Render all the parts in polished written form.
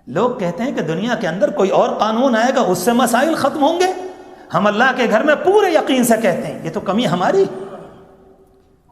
لوگ کہتے ہیں کہ دنیا کے اندر کوئی اور قانون آئے گا اس سے مسائل ختم ہوں گے. ہم اللہ کے گھر میں پورے یقین سے کہتے ہیں یہ تو کمی ہماری.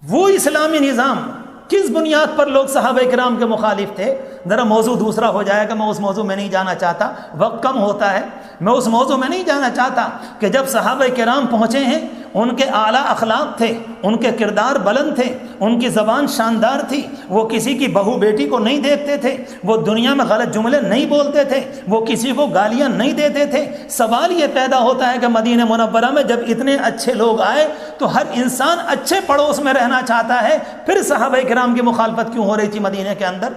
وہ اسلامی نظام کس بنیاد پر لوگ صحابہ کرام کے مخالف تھے؟ ذرا موضوع دوسرا ہو جائے گا، میں اس موضوع میں نہیں جانا چاہتا، وقت کم ہوتا ہے. میں اس موضوع میں نہیں جانا چاہتا کہ جب صحابہ کرام پہنچے ہیں ان کے اعلیٰ اخلاق تھے، ان کے کردار بلند تھے، ان کی زبان شاندار تھی، وہ کسی کی بہو بیٹی کو نہیں دیکھتے تھے، وہ دنیا میں غلط جملے نہیں بولتے تھے، وہ کسی کو گالیاں نہیں دیتے تھے. سوال یہ پیدا ہوتا ہے کہ مدینہ منورہ میں جب اتنے اچھے لوگ آئے تو ہر انسان اچھے پڑوس میں رہنا چاہتا ہے، پھر صحابہ کرام کی مخالفت کیوں ہو رہی تھی مدینہ کے اندر؟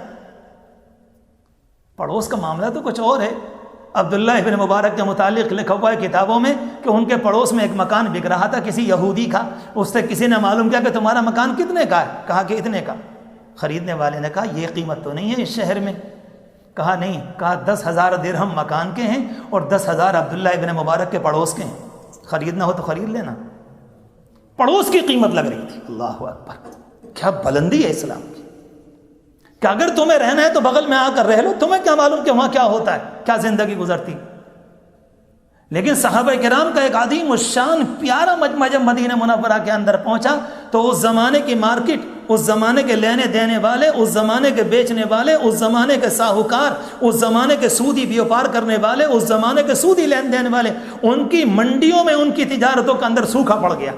پڑوس کا معاملہ تو کچھ اور ہے. عبداللہ ابن مبارک کے متعلق لکھا ہوا ہے کتابوں میں کہ ان کے پڑوس میں ایک مکان بک رہا تھا کسی یہودی کا. اس سے کسی نے معلوم کیا کہ تمہارا مکان کتنے کا ہے؟ کہا کہ اتنے کا. خریدنے والے نے کہا یہ قیمت تو نہیں ہے اس شہر میں. کہا نہیں. کہا 10,000 درہم مکان کے ہیں اور 10,000 عبداللہ ابن مبارک کے پڑوس کے ہیں. خریدنا ہو تو خرید لینا. پڑوس کی قیمت لگ رہی تھی. اللہ اکبر، کیا بلندی ہے اسلام کی کہ اگر تمہیں رہنا ہے تو بغل میں آ کر رہ لو، تمہیں کیا معلوم کہ وہاں کیا ہوتا ہے، کیا زندگی گزرتی. لیکن صحابہ کرام کا ایک عظیم الشان پیارا مجمع جب مدینہ منورہ کے اندر پہنچا تو اس زمانے کی مارکیٹ، اس زمانے کے لینے دینے والے، اس زمانے کے بیچنے والے، اس زمانے کے ساہوکار، اس زمانے کے سودی بیوپار کرنے والے، اس زمانے کے سودی لین دین والے، ان کی منڈیوں میں ان کی تجارتوں کے اندر سوکھا پڑ گیا.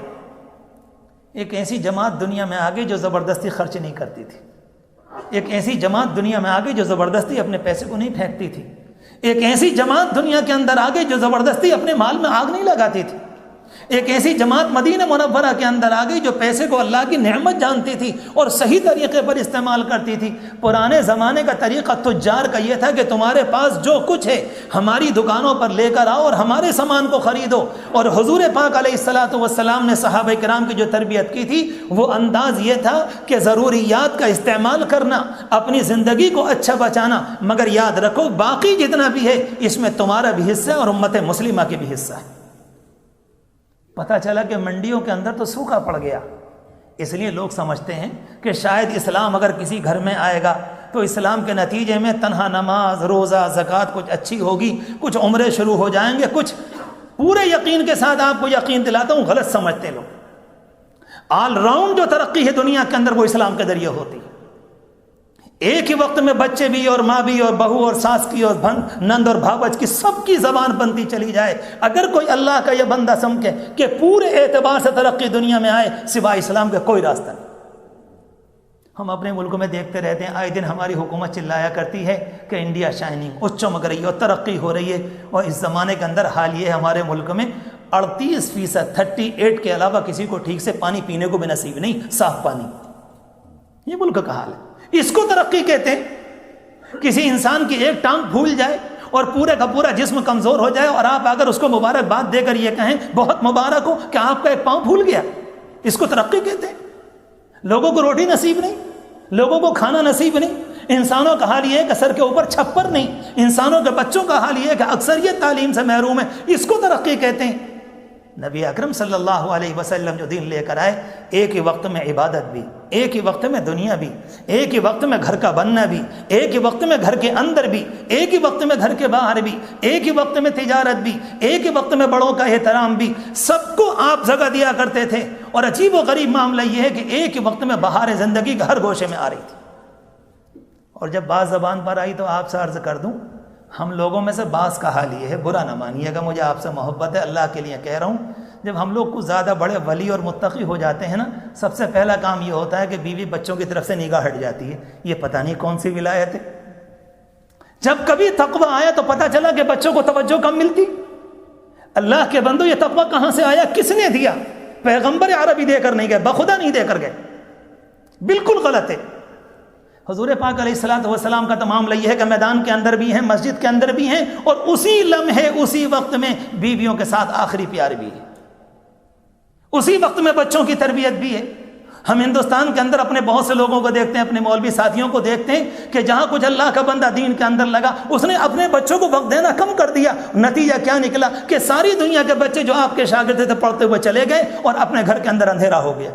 ایک ایسی جماعت دنیا میں آ گئی جو زبردستی خرچ نہیں کرتی تھی. ایک ایسی جماعت دنیا میں آ گئی جو زبردستی اپنے پیسے کو نہیں پھینکتی تھی. ایک ایسی جماعت دنیا کے اندر آ گئی جو زبردستی اپنے مال میں آگ نہیں لگاتی تھی. ایک ایسی جماعت مدینہ منورہ کے اندر آ گئی جو پیسے کو اللہ کی نعمت جانتی تھی اور صحیح طریقے پر استعمال کرتی تھی. پرانے زمانے کا طریقہ تجار کا یہ تھا کہ تمہارے پاس جو کچھ ہے ہماری دکانوں پر لے کر آؤ اور ہمارے سامان کو خریدو. اور حضور پاک علیہ الصلوۃ والسلام نے صحابہ کرام کی جو تربیت کی تھی وہ انداز یہ تھا کہ ضروریات کا استعمال کرنا، اپنی زندگی کو اچھا بچانا، مگر یاد رکھو باقی جتنا بھی ہے اس میں تمہارا بھی حصہ ہے اور امت مسلمہ کی بھی حصہ ہے. پتہ چلا کہ منڈیوں کے اندر تو سوکھا پڑ گیا. اس لیے لوگ سمجھتے ہیں کہ شاید اسلام اگر کسی گھر میں آئے گا تو اسلام کے نتیجے میں تنہا نماز، روزہ، زکوٰۃ کچھ اچھی ہوگی، کچھ عمرے شروع ہو جائیں گے. کچھ پورے یقین کے ساتھ آپ کو یقین دلاتا ہوں غلط سمجھتے لوگ. آل راؤنڈ جو ترقی ہے دنیا کے اندر وہ اسلام کے ذریعے ہوتی ہے. ایک ہی وقت میں بچے بھی اور ماں بھی اور بہو اور ساس کی اور نند اور بھاوج کی سب کی زبان بنتی چلی جائے. اگر کوئی اللہ کا یہ بندہ سمجھے کہ پورے اعتبار سے ترقی دنیا میں آئے سوائے اسلام کے کوئی راستہ نہیں. ہم اپنے ملک میں دیکھتے رہتے ہیں، آئے دن ہماری حکومت چلایا کرتی ہے کہ انڈیا شائننگ، وہ چمک رہی ہے اور ترقی ہو رہی ہے. اور اس زمانے کے اندر حال یہ ہے ہمارے ملک میں 38% 38 کے علاوہ کسی کو ٹھیک سے پانی پینے کو بھی نصیب نہیں، صاف پانی. یہ ملک کا حال ہے. اس کو ترقی کہتے ہیں. کسی انسان کی ایک ٹانگ پھول جائے اور پورے کا پورا جسم کمزور ہو جائے اور آپ اگر اس کو مبارکباد دے کر یہ کہیں بہت مبارک ہو کہ آپ کا ایک پاؤں پھول گیا، اس کو ترقی کہتے ہیں. لوگوں کو روٹی نصیب نہیں، لوگوں کو کھانا نصیب نہیں. انسانوں کا حال یہ ہے کہ سر کے اوپر چھپر نہیں. انسانوں کے بچوں کا حال یہ ہے کہ اکثریت تعلیم سے محروم ہے. اس کو ترقی کہتے ہیں. نبی اکرم صلی اللہ علیہ وسلم جو دین لے کر آئے، ایک ہی وقت میں عبادت بھی، ایک ہی وقت میں دنیا بھی، ایک ہی وقت میں گھر کا بننا بھی، ایک ہی وقت میں گھر کے اندر بھی، ایک ہی وقت میں گھر کے باہر بھی، ایک ہی وقت میں تجارت بھی، ایک ہی وقت میں بڑوں کا احترام بھی، سب کو آپ جگہ دیا کرتے تھے. اور عجیب و غریب معاملہ یہ ہے کہ ایک ہی وقت میں بہار زندگی کے ہر گوشے میں آ رہی تھی. اور جب بات زبان پر آئی تو آپ سے عرض کر دوں، ہم لوگوں میں سے بعض کا حال یہ ہے، برا نہ مانیے گا، مجھے آپ سے محبت ہے، اللہ کے لیے کہہ رہا ہوں. جب ہم لوگ کچھ زیادہ بڑے ولی اور متقی ہو جاتے ہیں نا، سب سے پہلا کام یہ ہوتا ہے کہ بیوی بچوں کی طرف سے نگاہ ہٹ جاتی ہے. یہ پتہ نہیں کون سی ولایت ہے. جب کبھی تقویٰ آیا تو پتہ چلا کہ بچوں کو توجہ کم ملتی. اللہ کے بندو یہ تقویٰ کہاں سے آیا؟ کس نے دیا؟ پیغمبر عربی دے کر نہیں گئے، بخدا نہیں دے کر گئے. بالکل غلط ہے. حضور پاک علیہ الصلوۃ والسلام کا تمام یہ ہے کہ میدان کے اندر بھی ہیں، مسجد کے اندر بھی ہیں، اور اسی لمحے اسی وقت میں بیویوں کے ساتھ آخری پیار بھی ہے، اسی وقت میں بچوں کی تربیت بھی ہے. ہم ہندوستان کے اندر اپنے بہت سے لوگوں کو دیکھتے ہیں، اپنے مولوی ساتھیوں کو دیکھتے ہیں کہ جہاں کچھ اللہ کا بندہ دین کے اندر لگا اس نے اپنے بچوں کو وقت دینا کم کر دیا. نتیجہ کیا نکلا کہ ساری دنیا کے بچے جو آپ کے شاگرد تھے پڑھتے ہوئے چلے گئے اور اپنے گھر کے اندر اندھیرا ہو گیا.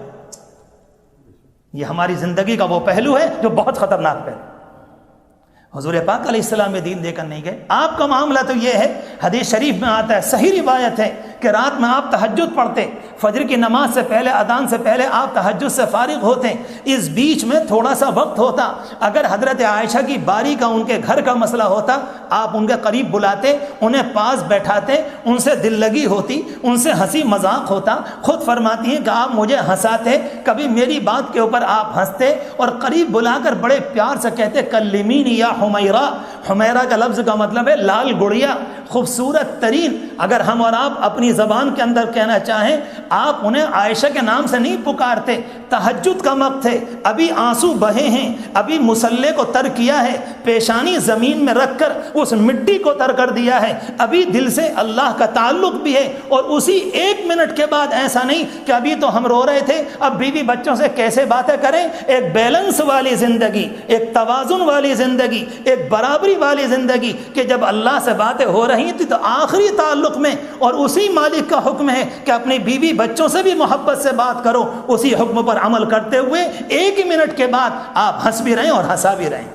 یہ ہماری زندگی کا وہ پہلو ہے جو بہت خطرناک پہلو. حضور پاک علیہ السلام میں دین دے کر نہیں گئے. آپ کا معاملہ تو یہ ہے، حدیث شریف میں آتا ہے، صحیح روایت ہے کہ رات میں آپ تہجد پڑھتے، فجر کی نماز سے پہلے، اذان سے پہلے آپ تہجد سے فارغ ہوتے. اس بیچ میں تھوڑا سا وقت ہوتا، اگر حضرت عائشہ کی باری کا، ان کے گھر کا مسئلہ ہوتا، آپ ان کے قریب بلاتے، انہیں پاس بیٹھاتے، ان سے دل لگی ہوتی، ان سے ہنسی مذاق ہوتا. خود فرماتی ہیں کہ آپ مجھے ہنساتے، کبھی میری بات کے اوپر آپ ہنستے اور قریب بلا کر بڑے پیار سے کہتے کلمینی یا حمیرہ. حمیرہ کا لفظ کا مطلب ہے لال گڑیا، خوبصورت ترین. اگر ہم اور آپ اپنی زبان کے اندر کہنا چاہیں، آپ انہیں عائشہ کے نام سے نہیں پکارتے. تہجد کا وقت ہے، ابھی آنسو بہے ہیں، ابھی مصلے کو تر کیا ہے، پیشانی زمین میں رکھ کر اس مٹی کو تر کر دیا ہے، ابھی دل سے اللہ کا تعلق بھی ہے. اور اسی 1 منٹ کے بعد ایسا نہیں کہ ابھی تو ہم رو رہے تھے، اب بیوی بچوں سے کیسے باتیں کریں. ایک بیلنس والی زندگی، ایک توازن والی زندگی، ایک برابری والی زندگی، کہ جب اللہ سے باتیں ہو رہی تھی تو آخری تعلق میں، اور اسی مالک کا حکم ہے کہ اپنی بیوی بچوں سے بھی محبت سے بات کرو. اسی حکم پر عمل کرتے ہوئے 1 منٹ کے بعد آپ ہنس بھی رہیں اور ہنسا بھی رہیں.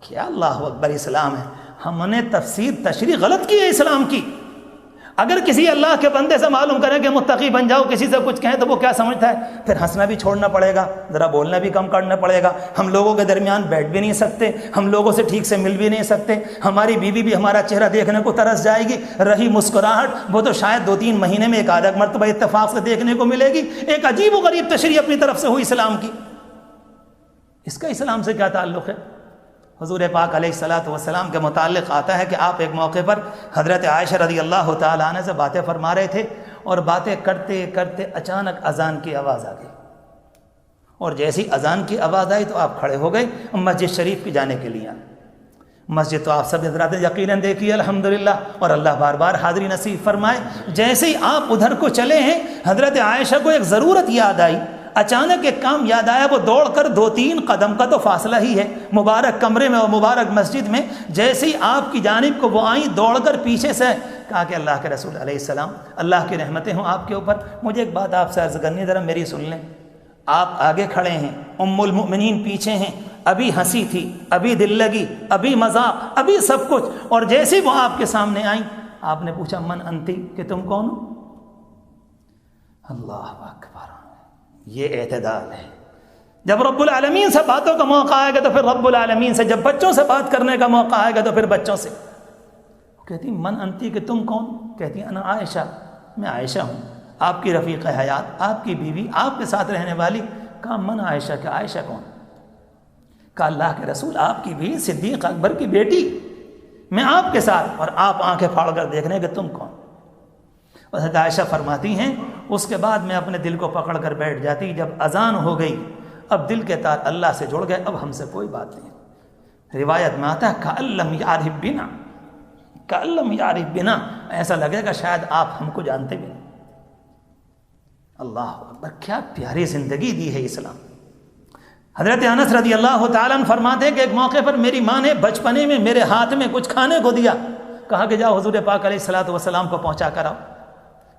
کیا اللہ اکبر اسلام ہے. ہم نے تفسیر تشریح غلط کی ہے اسلام کی. اگر کسی اللہ کے بندے سے معلوم کریں کہ متقی بن جاؤ، کسی سے کچھ کہیں تو وہ کیا سمجھتا ہے؟ پھر ہنسنا بھی چھوڑنا پڑے گا، ذرا بولنا بھی کم کرنا پڑے گا. ہم لوگوں کے درمیان بیٹھ بھی نہیں سکتے، ہم لوگوں سے ٹھیک سے مل بھی نہیں سکتے. ہماری بیوی بھی ہمارا چہرہ دیکھنے کو ترس جائے گی. رہی مسکراہٹ، وہ تو شاید 2-3 مہینے میں ایک آدھا مرتبہ اتفاق سے دیکھنے کو ملے گی. ایک عجیب و غریب تشریح اپنی طرف سے ہوئی اسلام کی. اس کا اسلام سے کیا تعلق ہے؟ حضور پاک علیہ الصلوۃ والسلام کے متعلق آتا ہے کہ آپ ایک موقع پر حضرت عائشہ رضی اللہ تعالیٰ عنہ سے باتیں فرما رہے تھے، اور باتیں کرتے کرتے اچانک اذان کی آواز آ گئی. اور جیسی اذان کی آواز آئی تو آپ کھڑے ہو گئے مسجد شریف کی جانے کے لیے. مسجد تو آپ سب حضرات یقیناً دیکھیے الحمدللہ، اور اللہ بار بار حاضری نصیب فرمائے. جیسے ہی آپ ادھر کو چلے ہیں، حضرت عائشہ کو ایک ضرورت یاد آئی. اچانک ایک کام یاد آیا. وہ دوڑ کر 2-3 قدم کا تو فاصلہ ہی ہے مبارک کمرے میں اور مبارک مسجد میں. جیسے ہی آپ کی جانب کو وہ آئیں، دوڑ کر پیچھے سے کہا کہ اللہ کے رسول علیہ السلام، اللہ کی رحمتیں ہوں آپ کے اوپر، مجھے ایک بات آپ سے عرض کرنی، ذرا میری سن لیں. آپ آگے کھڑے ہیں، ام المؤمنین پیچھے ہیں. ابھی ہنسی تھی، ابھی دل لگی، ابھی مذاق، ابھی سب کچھ. اور جیسے وہ آپ کے سامنے آئیں، آپ نے پوچھا من انتی، کہ تم کون ہو؟ اللہ اکبر. یہ اعتدال ہے. جب رب العالمین سے باتوں کا موقع آئے گا تو پھر رب العالمین سے، جب بچوں سے بات کرنے کا موقع آئے گا تو پھر بچوں سے. کہتی من انتی، کہ تم کون؟ کہتی انا عائشہ، میں عائشہ ہوں، آپ کی رفیق حیات، آپ کی بیوی، آپ کے ساتھ رہنے والی. کہا من عائشہ، کہ عائشہ کون؟ کہا اللہ کے رسول، آپ کی بیوی صدیق اکبر کی بیٹی، میں آپ کے ساتھ. اور آپ آنکھیں پھاڑ کر دیکھ رہے ہیں کہ تم کون؟ حضرت عائشہ فرماتی ہیں اس کے بعد میں اپنے دل کو پکڑ کر بیٹھ جاتی. جب اذان ہو گئی، اب دل کے تار اللہ سے جڑ گئے، اب ہم سے کوئی بات نہیں. روایت میں آتا ہے کألم یعرف بنا، کألم یعرف بنا، ایسا لگے گا شاید آپ ہم کو جانتے بھی نہیں. اللہ اکبر، کیا پیاری زندگی دی ہے اسلام. حضرت انس رضی اللہ تعالیٰ عنہ فرماتے ہیں کہ ایک موقع پر میری ماں نے بچپنے میں میرے ہاتھ میں کچھ کھانے کو دیا. کہا کہ جاؤ حضور پاک علیہ الصلوۃ والسلام کو پہنچا کر آؤ.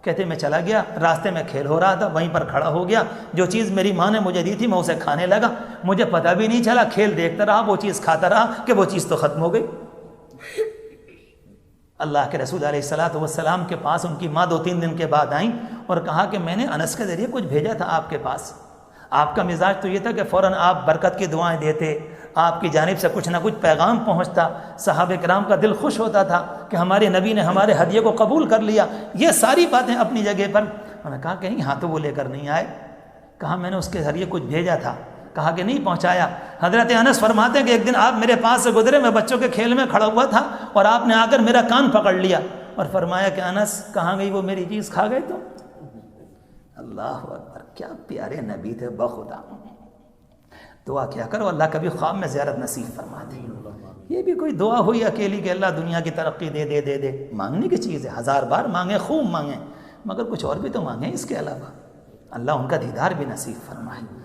کہتے میں چلا گیا، راستے میں کھیل ہو رہا تھا، وہیں پر کھڑا ہو گیا. جو چیز میری ماں نے مجھے دی تھی میں اسے کھانے لگا، مجھے پتہ بھی نہیں چلا، کھیل دیکھتا رہا، وہ چیز کھاتا رہا کہ وہ چیز تو ختم ہو گئی. اللہ کے رسول علیہ الصلوۃ والسلام کے پاس ان کی ماں 2-3 دن کے بعد آئیں اور کہا کہ میں نے انس کے ذریعے کچھ بھیجا تھا آپ کے پاس. آپ کا مزاج تو یہ تھا کہ فوراً آپ برکت کی دعائیں دیتے، آپ کی جانب سے کچھ نہ کچھ پیغام پہنچتا. صحابہ کرام کا دل خوش ہوتا تھا کہ ہمارے نبی نے ہمارے ہدیے کو قبول کر لیا. یہ ساری باتیں اپنی جگہ پر. انہوں نے کہا کہیں ہاتھوں وہ لے کر نہیں آئے؟ کہا میں نے اس کے ذریعے کچھ بھیجا تھا. کہا کہ نہیں پہنچایا. حضرت انس فرماتے ہیں کہ ایک دن آپ میرے پاس سے گزرے، میں بچوں کے کھیل میں کھڑا ہوا تھا اور آپ نے آ کر میرا کان پکڑ لیا اور فرمایا کہ انس کہاں گئی وہ میری چیز، کھا گئے تو؟ اللہ اکبر، کیا پیارے نبی تھے بخدا. دعا کیا کرو اللہ کبھی خواب میں زیارت نصیب فرما دے. یہ بھی کوئی دعا ہوئی اکیلی کہ اللہ دنیا کی ترقی دے دے دے دے؟ مانگنے کی چیز ہے، 1000 بار مانگیں، خوب مانگیں، مگر کچھ اور بھی تو مانگیں اس کے علاوہ. اللہ ان کا دیدار بھی نصیب فرمائے.